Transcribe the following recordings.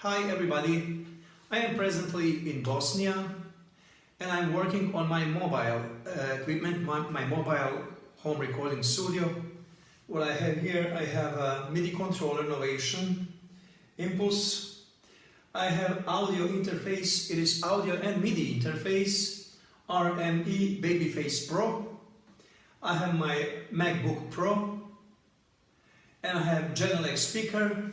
Hi everybody, I am presently in Bosnia and I'm working on my mobile equipment, my mobile home recording studio. What I have here, I have a MIDI controller Novation Impulse. I have audio interface, it is audio and MIDI interface, RME Babyface Pro. I have my MacBook Pro and I have Genelec speaker.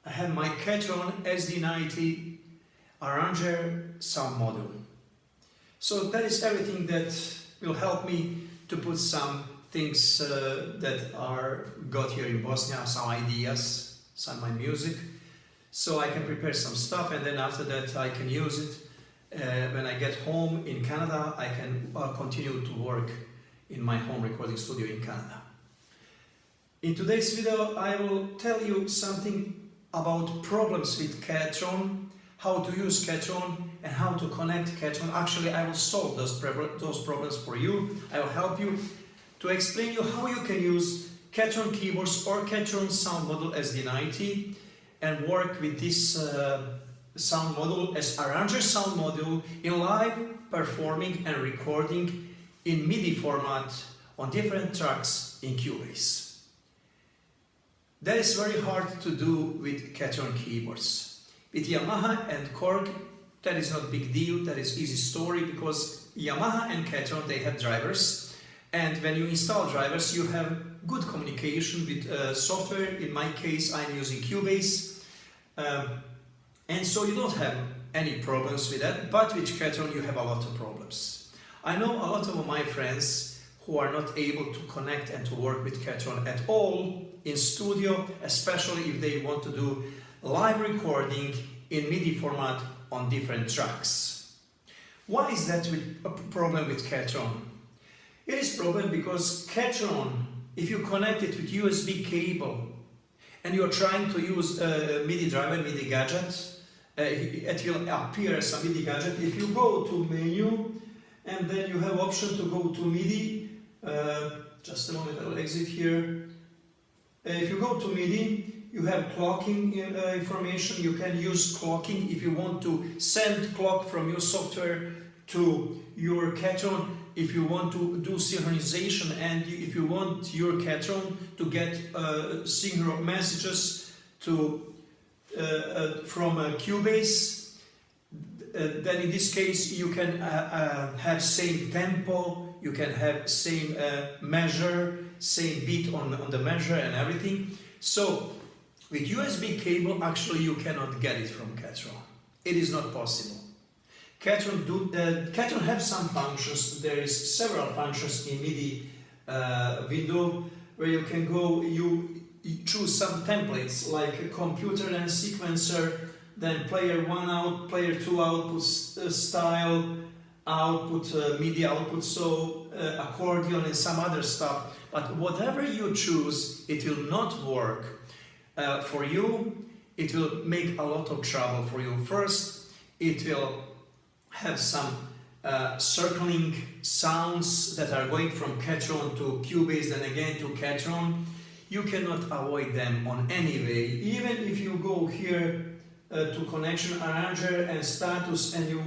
I have my Ketron SD90 Arranger sound module. So that is everything that will help me to put some things that are got here in Bosnia, some ideas, some of my music. So I can prepare some stuff and then after that I can use it. When I get home in Canada, I can continue to work in my home recording studio in Canada. In today's video, I will tell you something about problems with Ketron, how to use Ketron and how to connect Ketron. Actually, I will solve those problems for you. I will help you to explain you how you can use Ketron keyboards or Ketron sound module SD90 and work with this sound module as Arranger sound module in live performing and recording in MIDI format on different tracks in Cubase. That is very hard to do with Ketron keyboards. With Yamaha and Korg, that is not a big deal, that is easy story because Yamaha and Ketron, they have drivers, and when you install drivers you have good communication with software. In my case I'm using Cubase, and so you don't have any problems with that, but with Ketron you have a lot of problems. I know a lot of my friends who are not able to connect and to work with Ketron at all in studio, especially if they want to do live recording in MIDI format on different tracks. Why is that a problem with Ketron? It is a problem because Ketron, if you connect it with USB cable and you are trying to use a MIDI driver, MIDI gadget, it will appear as a MIDI gadget. If you go to menu and then you have option to go to MIDI, just a moment, I will exit here. If you go to MIDI, you have clocking information. You can use clocking if you want to send clock from your software to your Ketron, if you want to do synchronization and if you want your Ketron to get synchro messages to, from Cubase, then in this case you can have same tempo, you can have same measure, same beat on the measure and everything. So with USB cable actually you cannot get it from Ketron. It is not possible. Ketron have some functions. There is several functions in MIDI window where you can go, you choose some templates like a computer and sequencer, then player 1 out, player 2 output style, output, MIDI output, so accordion and some other stuff. But whatever you choose, it will not work for you. It will make a lot of trouble for you. First, it will have some circling sounds that are going from Ketron to Cubase, then again to Ketron. You cannot avoid them on any way. Even if you go here to connection arranger and status and you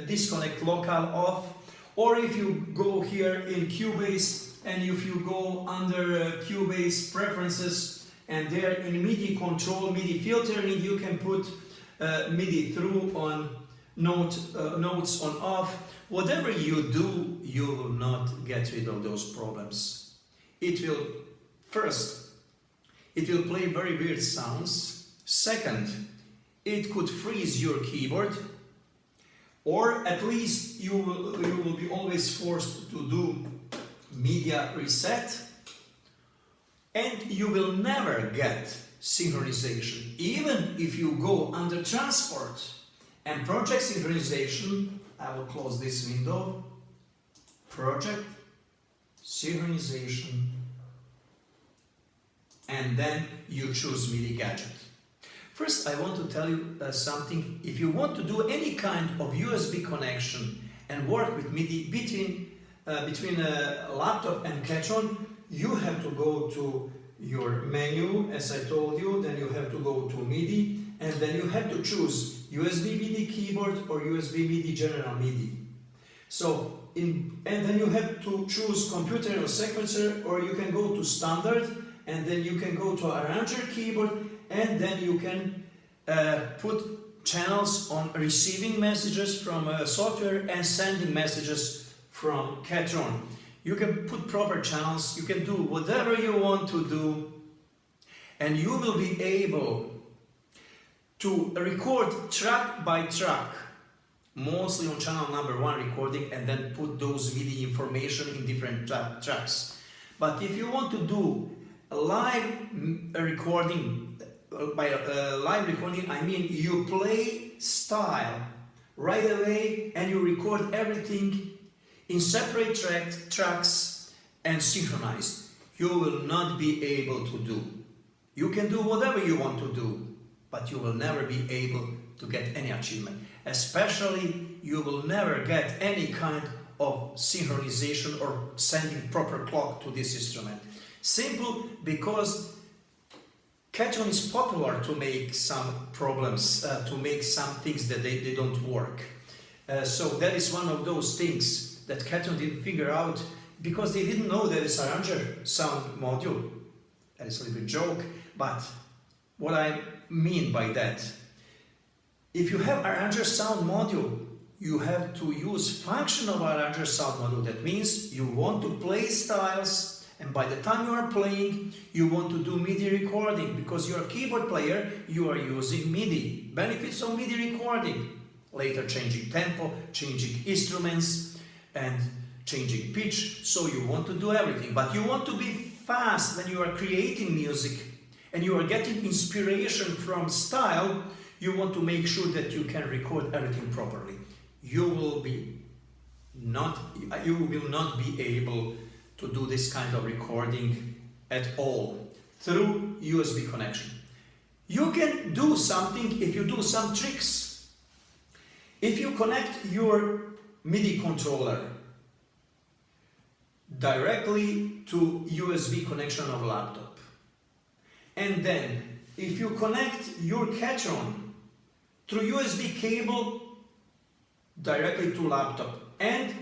disconnect local off, or if you go here in Cubase and if you go under Cubase preferences and there in MIDI control, MIDI filtering, you can put MIDI through on notes on off. Whatever you do, you will not get rid of those problems. It will, first, it will play very weird sounds. Second, it could freeze your keyboard, or at least you will be always forced to do media reset, and you will never get synchronization. Even if you go under transport and project synchronization, I will close this window, project synchronization, and then you choose MIDI gadget. First, I want to tell you something. If you want to do any kind of USB connection and work with MIDI between a laptop and Ketron, you have to go to your menu, as I told you, then you have to go to MIDI, and then you have to choose USB MIDI keyboard or USB MIDI general MIDI. So, and then you have to choose computer or sequencer, or you can go to standard, and then you can go to arranger keyboard, and then you can put channels on receiving messages from software and sending messages from Ketron. You can put proper channels, you can do whatever you want to do, and you will be able to record track by track, mostly on channel number 1 recording, and then put those MIDI information in different tracks. But if you want to do a live recording, by live recording I mean you play style right away and you record everything in separate tracks and synchronized, you will not be able to do. You can do whatever you want to do, but you will never be able to get any achievement. Especially, you will never get any kind of synchronization or sending proper clock to this instrument. Simple because Ketron is popular to make some problems, to make some things that they don't work. So that is one of those things that Ketron didn't figure out because they didn't know there is arranger sound module. That is a little bit joke, but what I mean by that, if you have arranger sound module, you have to use function of arranger sound module. That means you want to play styles, and by the time you are playing, you want to do MIDI recording because you're a keyboard player, you are using MIDI. Benefits of MIDI recording: later changing tempo, changing instruments, and changing pitch. So you want to do everything, but you want to be fast when you are creating music and you are getting inspiration from style. You want to make sure that you can record everything properly. You will not be able to do this kind of recording at all through USB connection. You can do something if you do some tricks. If you connect your MIDI controller directly to USB connection of laptop, and then if you connect your Ketron through USB cable directly to laptop, and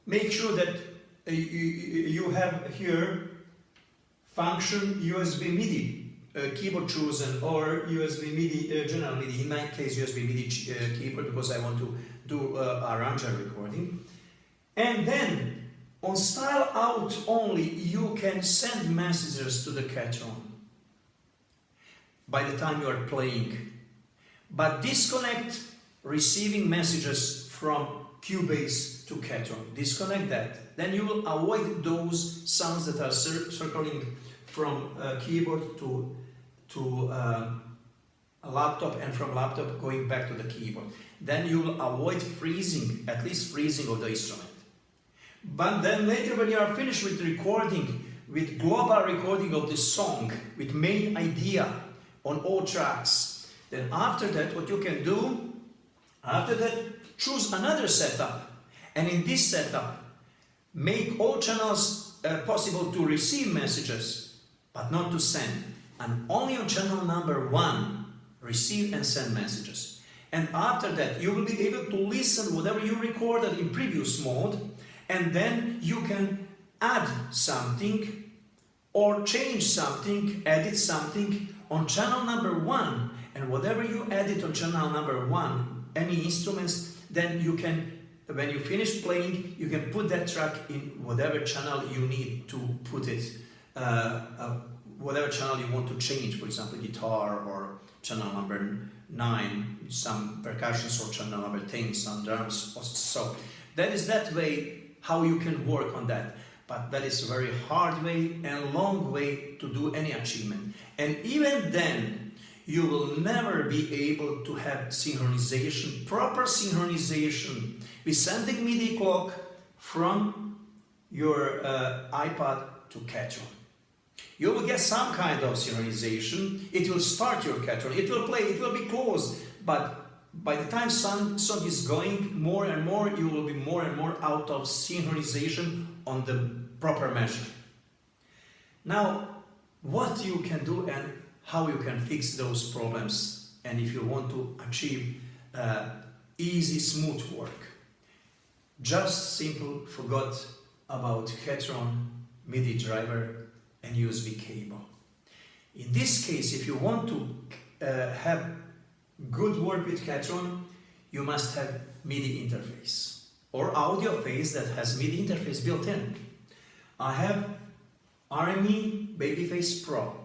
make sure that you have here function USB MIDI keyboard chosen, or USB MIDI general MIDI, in my case USB MIDI keyboard because I want to do arranger recording, and then on style out only you can send messages to the Ketron by the time you are playing, but disconnect receiving messages from Cubase to Ketron. Disconnect that. Then you will avoid those sounds that are circling from keyboard to a laptop, and from laptop going back to the keyboard. Then you will avoid freezing, at least freezing of the instrument. But then later when you are finished with recording, with global recording of the song, with main idea on all tracks, then after that what you can do, after that choose another setup, and in this setup make all channels possible to receive messages but not to send, and only on channel number 1 receive and send messages. And after that you will be able to listen whatever you recorded in previous mode, and then you can add something or change something, edit something on channel number 1, and whatever you edit on channel number 1, any instruments, then you can, when you finish playing, you can put that track in whatever channel you need to put it, whatever channel you want to change, for example guitar, or channel number 9, some percussions, or channel number 10, some drums. So that is that way how you can work on that. But that is a very hard way and long way to do any achievement. And even then, you will never be able to have synchronization, proper synchronization, with sending MIDI clock from your iPad to Ketron. You will get some kind of synchronization. It will start your Ketron, it will play, it will be closed, but by the time song is going more and more, you will be more and more out of synchronization on the proper measure. Now, what you can do and how you can fix those problems and if you want to achieve easy, smooth work, just simple forgot about Ketron MIDI driver and USB cable. In this case, if you want to have good work with Ketron, you must have MIDI interface or audio phase that has MIDI interface built in. I have RME Babyface Pro.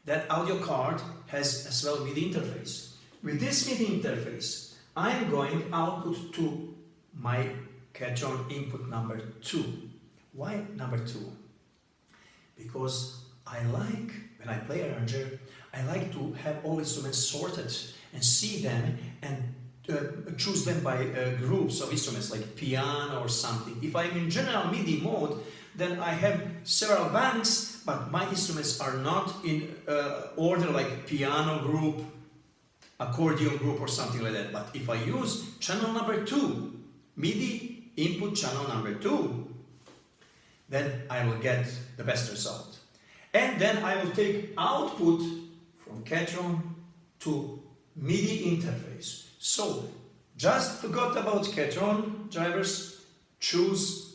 That audio card has as well MIDI interface. With this MIDI interface, I am going output to my Ketron input number 2. Why number 2? Because I like, when I play arranger, I like to have all instruments sorted and see them and choose them by groups of instruments like piano or something. If I'm in general MIDI mode, then I have several banks, but my instruments are not in order like piano group, accordion group or something like that. But if I use channel number 2, MIDI input channel number 2, then I will get the best result. And then I will take output from Ketron to MIDI interface. So, just forgot about Ketron drivers, choose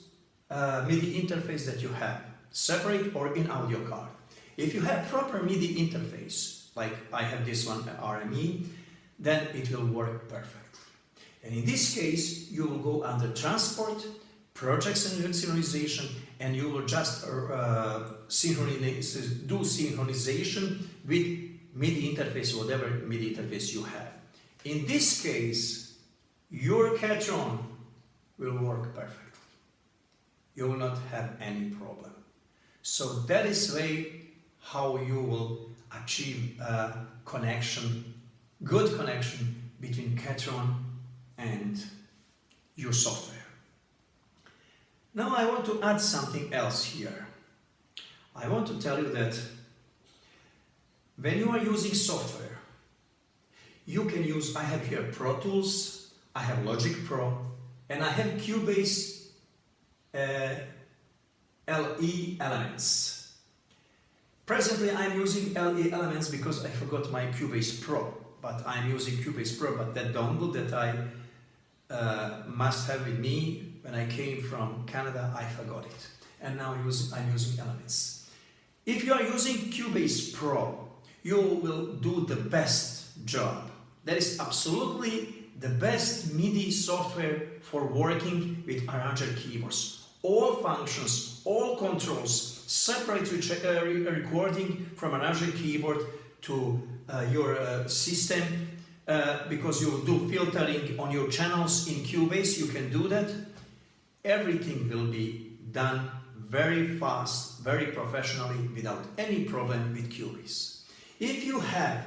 MIDI interface that you have, separate or in audio card. If you have proper MIDI interface, like I have this one, RME, then it will work perfectly. And in this case, you will go under transport, projects and synchronization, and you will just do synchronization with MIDI interface, whatever MIDI interface you have. In this case, your Ketron will work perfectly. You will not have any problem. So that is way how you will achieve a connection, good connection between Ketron and your software. Now I want to add something else here. I want to tell you that when you are using software, you can use, I have here Pro Tools, I have Logic Pro, and I have Cubase LE Elements. Presently I'm using LE Elements because I forgot my Cubase Pro, but I'm using Cubase Pro, but that dongle that I must have with me when I came from Canada, I forgot it. And now I'm using Elements. If you are using Cubase Pro, you will do the best job. That is absolutely the best MIDI software for working with arranger keyboards. All functions, all controls, separate recording from arranger keyboard to your system, because you will do filtering on your channels in Cubase, you can do that. Everything will be done very fast, very professionally, without any problem with Cubase. If you have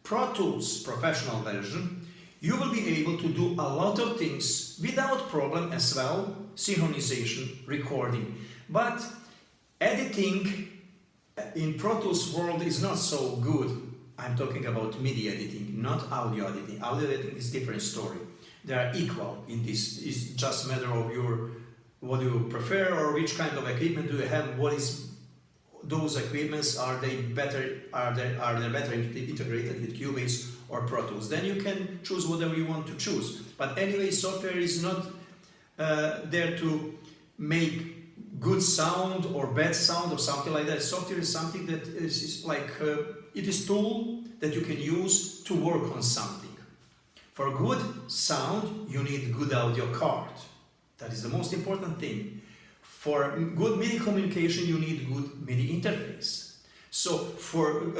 Pro Tools professional version, you will be able to do a lot of things without problem as well, synchronization, recording. But editing in Pro Tools world is not so good. I'm talking about MIDI editing, not audio editing. Audio editing is a different story. They are equal in this. It's just a matter of what you prefer or which kind of equipment do you have. What is those equipments? Are they better? Are they better integrated with Cubase or Pro Tools? Then you can choose whatever you want to choose. But anyway, software is not there to make good sound or bad sound or something like that. Software is something that is like it is tool that you can use to work on something. For good sound, you need good audio card. That is the most important thing. For good MIDI communication, you need good MIDI interface. So for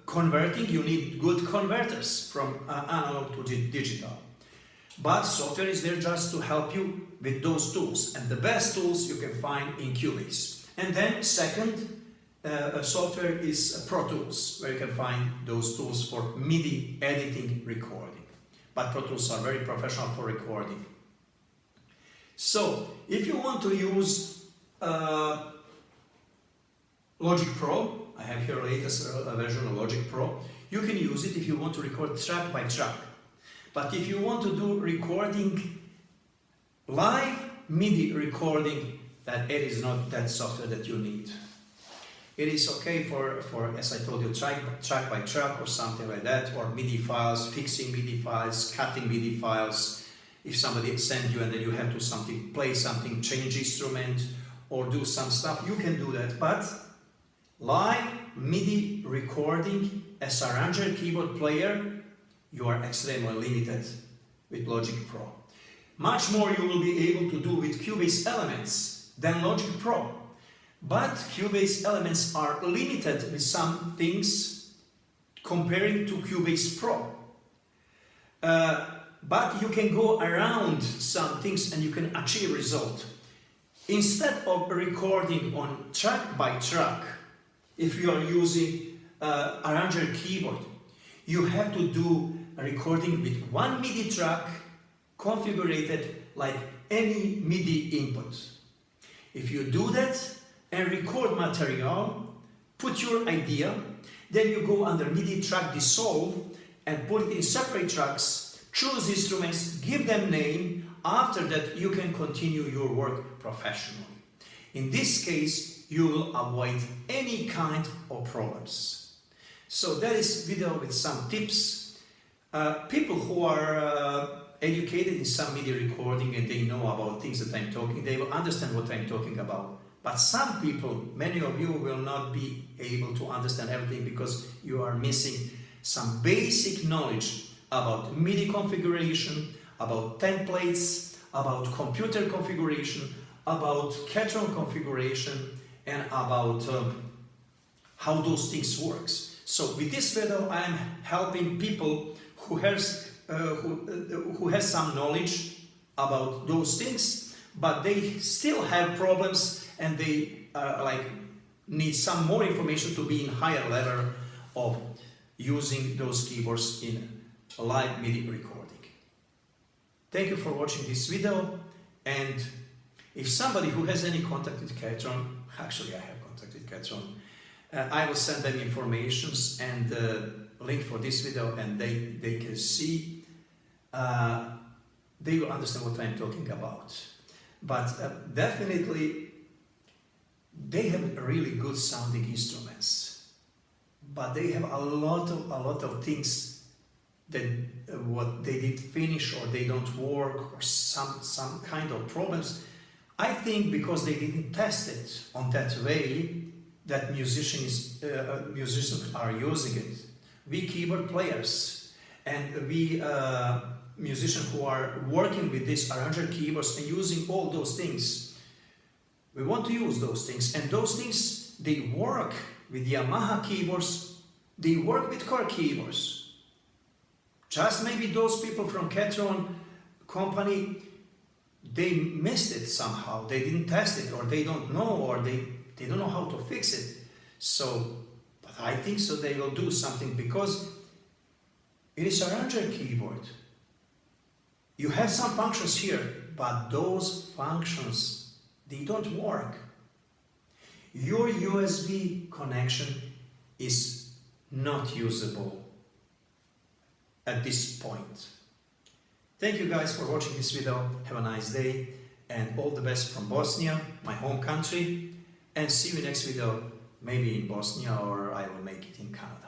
converting, you need good converters from analog to digital. But software is there just to help you with those tools. And the best tools you can find in Cubase. And then second, software is Pro Tools, where you can find those tools for MIDI editing, recording. But Pro Tools are very professional for recording. So, if you want to use Logic Pro, I have here latest version of Logic Pro, you can use it if you want to record track by track. But if you want to do recording, live MIDI recording, that it is not that software that you need. It is okay for as I told you, track by track or something like that, or MIDI files, fixing MIDI files, cutting MIDI files. If somebody sends you and then you have to play something, change instrument, or do some stuff, you can do that. But live MIDI recording as arranger keyboard player, you are extremely limited with Logic Pro. Much more you will be able to do with Cubase Elements than Logic Pro. But Cubase Elements are limited with some things comparing to Cubase Pro. But you can go around some things and you can achieve result. Instead of recording on track by track, if you are using arranger keyboard, you have to do a recording with one MIDI track configured like any MIDI input. If you do that and record material, put your idea, then you go under MIDI track dissolve and put it in separate tracks, choose instruments, give them name. After that you can continue your work professionally. In this case you will avoid any kind of problems. So that is video with some tips. People who are educated in some MIDI recording and they know about things that I'm talking, they will understand what I'm talking about. But some people, many of you will not be able to understand everything because you are missing some basic knowledge about MIDI configuration, about templates, about computer configuration, about Ketron configuration, and about how those things works. So with this video I am helping people who has some knowledge about those things, but they still have problems and they need some more information to be in higher level of using those keyboards in live MIDI recording. Thank you for watching this video, and if somebody who has any contact with Ketron, actually I have contact with Ketron, I will send them informations and link for this video, and they can see, they will understand what I'm talking about. But definitely they have really good sounding instruments, but they have a lot of things that what they did finish or they don't work, or some kind of problems. I think because they didn't test it on that way that musicians are using it. We keyboard players and we musicians who are working with these arranger keyboards and using all those things, we want to use those things, and those things, they work with Yamaha keyboards, they work with core keyboards. Just maybe those people from Ketron company, they missed it somehow, they didn't test it, or they don't know, or they don't know how to fix it. So, but I think so they will do something, because it is arranger keyboard. You have some functions here, but those functions, they don't work. Your USB connection is not usable at this point. Thank you guys for watching this video. Have a nice day and all the best from Bosnia, my home country, and see you next video, maybe in Bosnia, or I will make it in Canada.